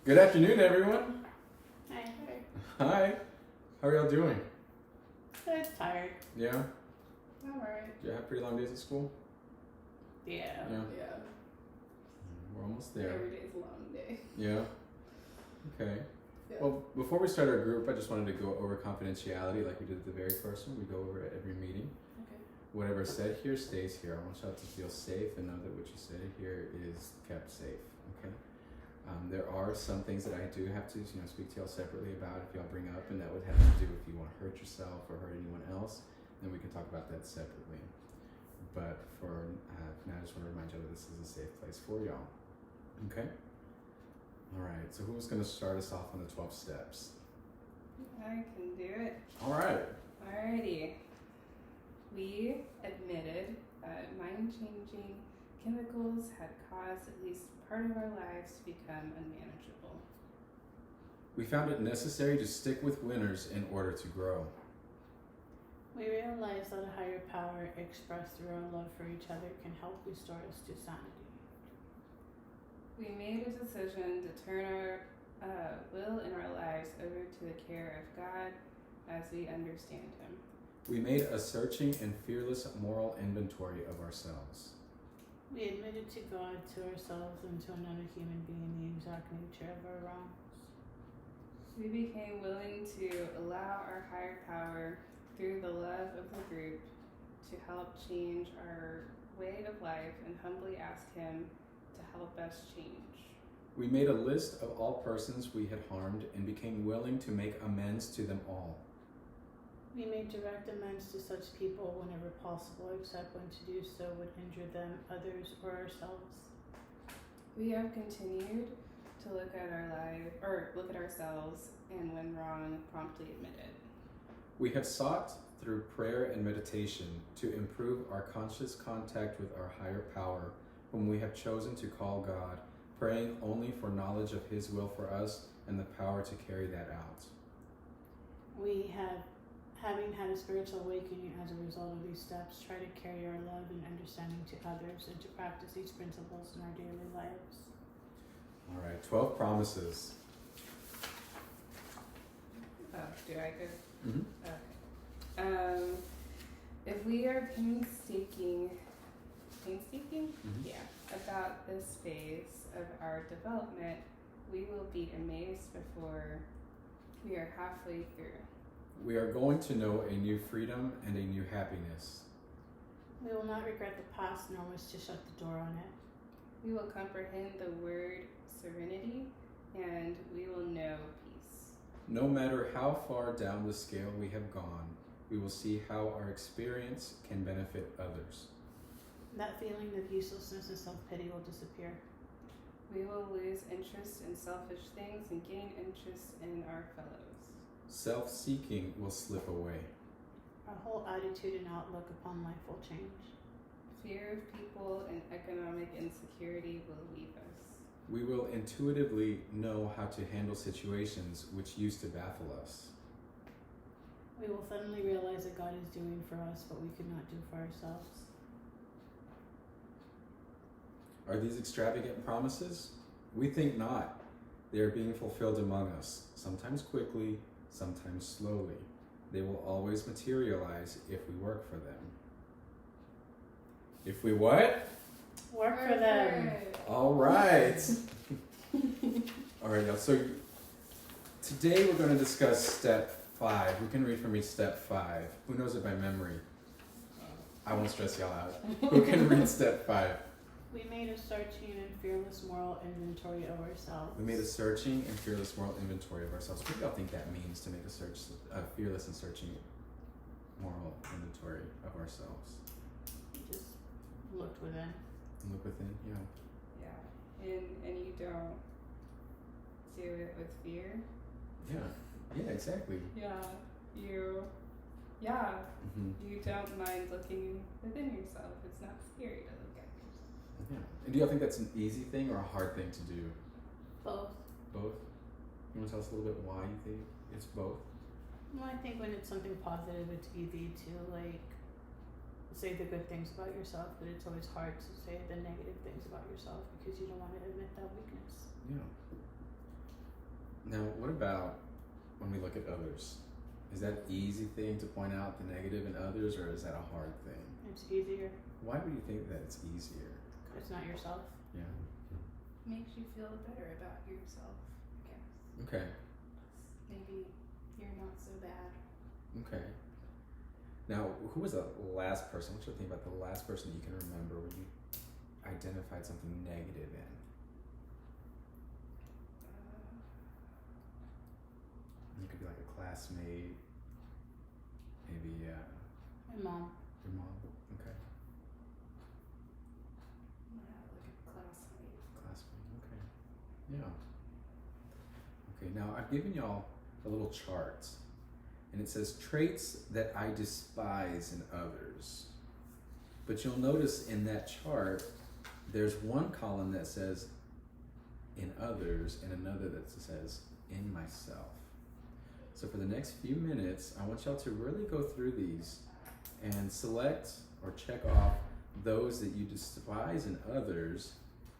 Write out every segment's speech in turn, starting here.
Good afternoon, everyone. Hi. Hi. How are y'all doing? Good. Tired. Yeah? Alright. Do you have pretty long days at school? Yeah. Yeah. We're almost there. Every day's a long day. Yeah? Okay. Yeah. Well, before we start our group, I just wanted to go over confidentiality like we did at the very first one. We go over it every meeting. Okay. Whatever is said here stays here. I want y'all to feel safe and know that what you said here is kept safe. Okay? There are some things that I do have to, speak to y'all separately about if y'all bring up, and that would have to do if you want to hurt yourself or hurt anyone else. Then we can talk about that separately. But for now, I just want to remind y'all that this is a safe place for y'all. Okay? All right. So who's going to start us off on the 12 steps? I can do it. All right. Alrighty. We admitted that mind-changing chemicals had caused at least part of our lives to become unmanageable. We found it necessary to stick with winners in order to grow. We realize that a higher power expressed through our love for each other can help restore us to sanity. We made a decision to turn our will and our lives over to the care of God as we understand Him. We made a searching and fearless moral inventory of ourselves. We admitted to God, to ourselves, and to another human being the exact nature of our wrongs. We became willing to allow our higher power, through the love of the group, to help change our way of life and humbly ask Him to help us change. We made a list of all persons we had harmed and became willing to make amends to them all. We made direct amends to such people whenever possible, except when to do so would injure them, others, or ourselves. We have continued to look at ourselves, and when wrong, promptly admit it. We have sought through prayer and meditation to improve our conscious contact with our higher power, whom we have chosen to call God, praying only for knowledge of His will for us and the power to carry that out. We have, having had a spiritual awakening as a result of these steps, try to carry our love and understanding to others and to practice these principles in our daily lives. All right, 12 promises. Do I go? Mm-hmm. Okay. If we are painstaking, Mm-hmm. yeah, about this phase of our development, we will be amazed before we are halfway through. We are going to know a new freedom and a new happiness. We will not regret the past nor wish to shut the door on it. We will comprehend the word serenity, and we will know peace. No matter how far down the scale we have gone, we will see how our experience can benefit others. That feeling of uselessness and self-pity will disappear. We will lose interest in selfish things and gain interest in our fellows. Self-seeking will slip away. Our whole attitude and outlook upon life will change. Fear of people and economic insecurity will leave us. We will intuitively know how to handle situations which used to baffle us. We will suddenly realize that God is doing for us what we could not do for ourselves. Are these extravagant promises? We think not. They are being fulfilled among us, sometimes quickly, sometimes slowly. They will always materialize if we work for them. If we what? Work for them. All right. All right, y'all. So today we're going to discuss step 5. Who can read for me step 5? Who knows it by memory? I won't stress y'all out. Who can read step 5? We made a searching and fearless moral inventory of ourselves. We made a searching and fearless moral inventory of ourselves. What do y'all think that means to make a fearless and searching moral inventory of ourselves? We just looked within. And look within, yeah. Yeah. And you don't do it with fear. Yeah, exactly. Yeah. You don't mind looking within yourself. It's not scary to look at yourself. Yeah. And do y'all think that's an easy thing or a hard thing to do? Both. Both? You want to tell us a little bit why you think it's both? Well, I think when it's something positive, it's easy to say the good things about yourself, but it's always hard to say the negative things about yourself because you don't want to admit that weakness. Yeah. Now, what about when we look at others? Is that an easy thing to point out the negative in others, or is that a hard thing? It's easier. Why would you think that it's easier? It's not yourself. Yeah. Makes you feel better about yourself, I guess. Okay. Maybe you're not so bad. Okay. Now, who was the last person? What you think about the last person you can remember where you identified something negative in? You could be like a classmate, maybe My mom. your mom. Okay. Like a classmate. Classmate. Okay. Yeah. Okay. Now I've given y'all a little chart, and it says traits that I despise in others. But you'll notice in that chart, there's one column that says in others and another that says in myself. So for the next few minutes, I want y'all to really go through these and select or check off those that you despise in others,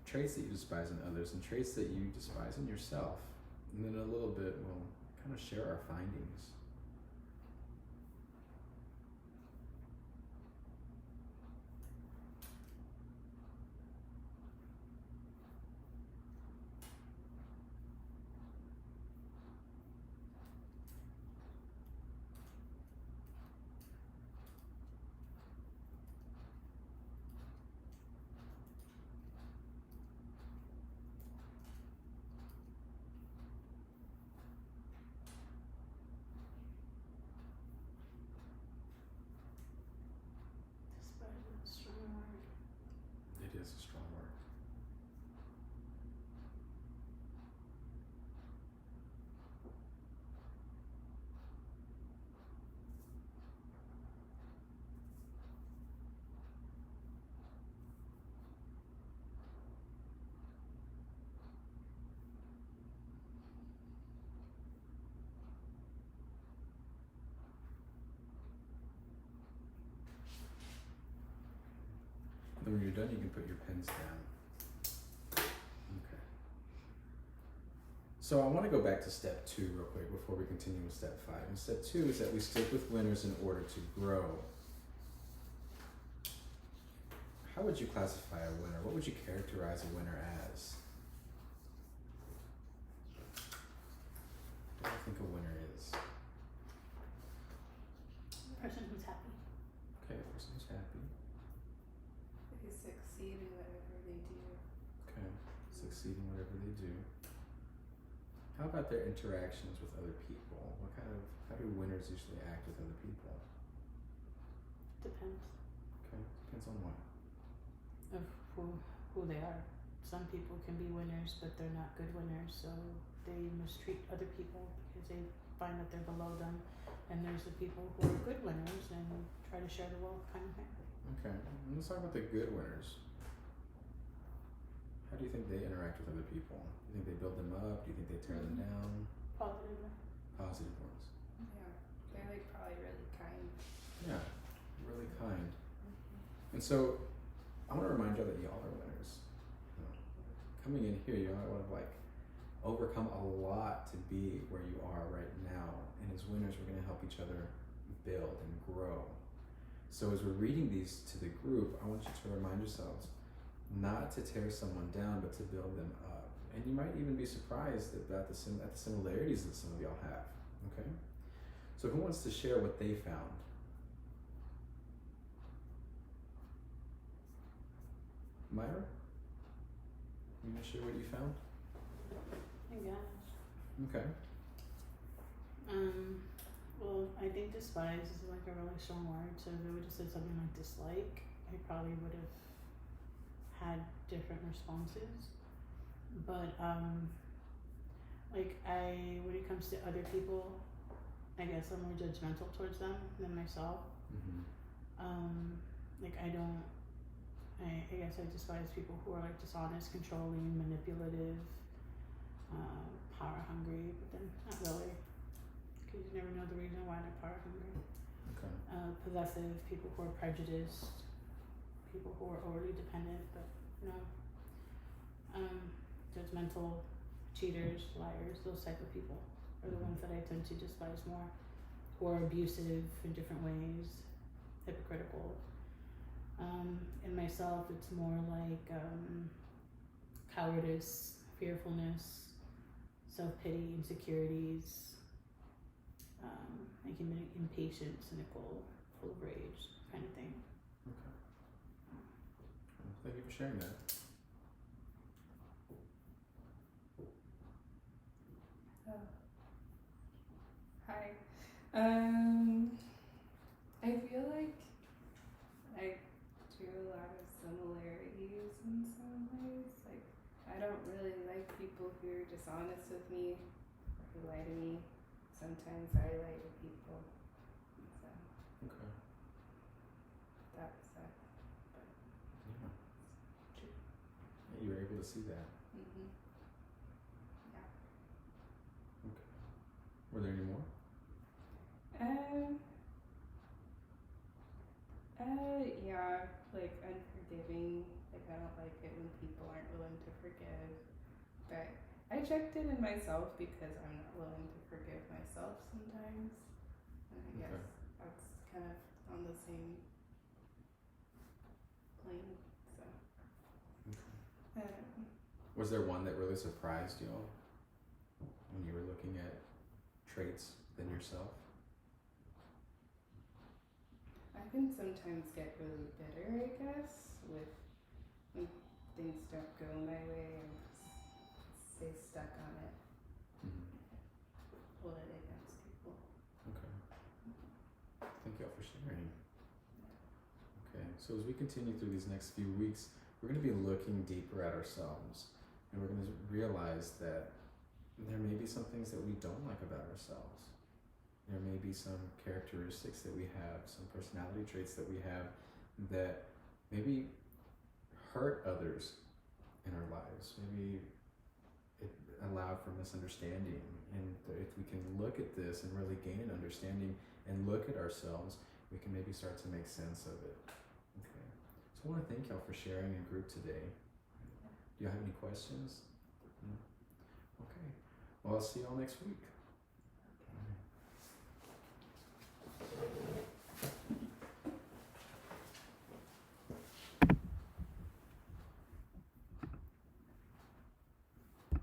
traits that you despise in others, and traits that you despise in yourself. And then in a little bit, we'll kind of share our findings. Despise is a strong word. It is a strong word. Then when you're done, you can put your pens down. Okay. So I want to go back to step 2 real quick before we continue with step 5. And step 2 is that we stick with winners in order to grow. How would you classify a winner? What would you characterize a winner as? What do you think a winner is? Person who's happy. Okay, a person who's happy. They succeed in whatever they do. Okay, succeed in whatever they do. How about their interactions with other people? How do winners usually act with other people? Depends Okay, depends on what. of who they are. Some people can be winners, but they're not good winners, so they mistreat other people because they find that they're below them. And there's the people who are good winners and try to share the wealth kind of thing. Okay, let's talk about the good winners. How do you think they interact with other people? Do you think they build them up? Do you think they tear them down? Positive. Positive ones. Yeah. They're like probably really kind. Yeah, really kind. And so, I want to remind y'all that y'all are winners. You know, coming in here, y'all have like overcome a lot to be where you are right now. And as winners, we're going to help each other build and grow. So as we're reading these to the group, I want you to remind yourselves not to tear someone down, but to build them up. And you might even be surprised at the similarities that some of y'all have. Okay? So who wants to share what they found? Myra? You want to share what you found? I guess. Okay. Well, I think despise is like a really strong word, so if I would have said something like dislike, I probably would have had different responses. But, like when it comes to other people, I guess I'm more judgmental towards them than myself. Mm-hmm. I guess I despise people who are like dishonest, controlling, manipulative, power hungry, but then not really, because you never know the reason why they're power hungry. Okay. Possessive, people who are prejudiced, people who are overly dependent, but judgmental, cheaters, liars, those type of people are the ones that I tend to despise more, who are abusive in different ways, hypocritical. In myself, it's more like cowardice, fearfulness, self-pity, insecurities, I can be impatient, cynical, full of rage, kind of thing. Okay. Well, thank you for sharing that. Oh. Hi. I feel like I do a lot of similarities in some ways. Like, I don't really like people who are dishonest with me or who lie to me. Sometimes I lie to people. So Okay. that's that. Yeah. True. Yeah, you were able to see that. Mm-hmm. Yeah. Okay. Were there any more? Yeah, like unforgiving. Like, I don't like it when people aren't willing to forgive. But I checked it in myself because I'm not willing to forgive myself sometimes. And I guess that's kind of on the same plane. So, Was there one that really surprised you when you were looking at traits within yourself? I can sometimes get really bitter, I guess, with when things don't go my way and stay stuck on it, hold it against people. Okay. Thank you all for sharing. Okay, so as we continue through these next few weeks, we're going to be looking deeper at ourselves, and we're going to realize that there may be some things that we don't like about ourselves. There may be some characteristics that we have, some personality traits that we have that maybe hurt others in our lives. Maybe it allowed for misunderstanding. And if we can look at this and really gain an understanding and look at ourselves, we can maybe start to make sense of it. Okay. So I want to thank y'all for sharing in group today. Do you have any questions? No? Okay. Well, I'll see y'all next week.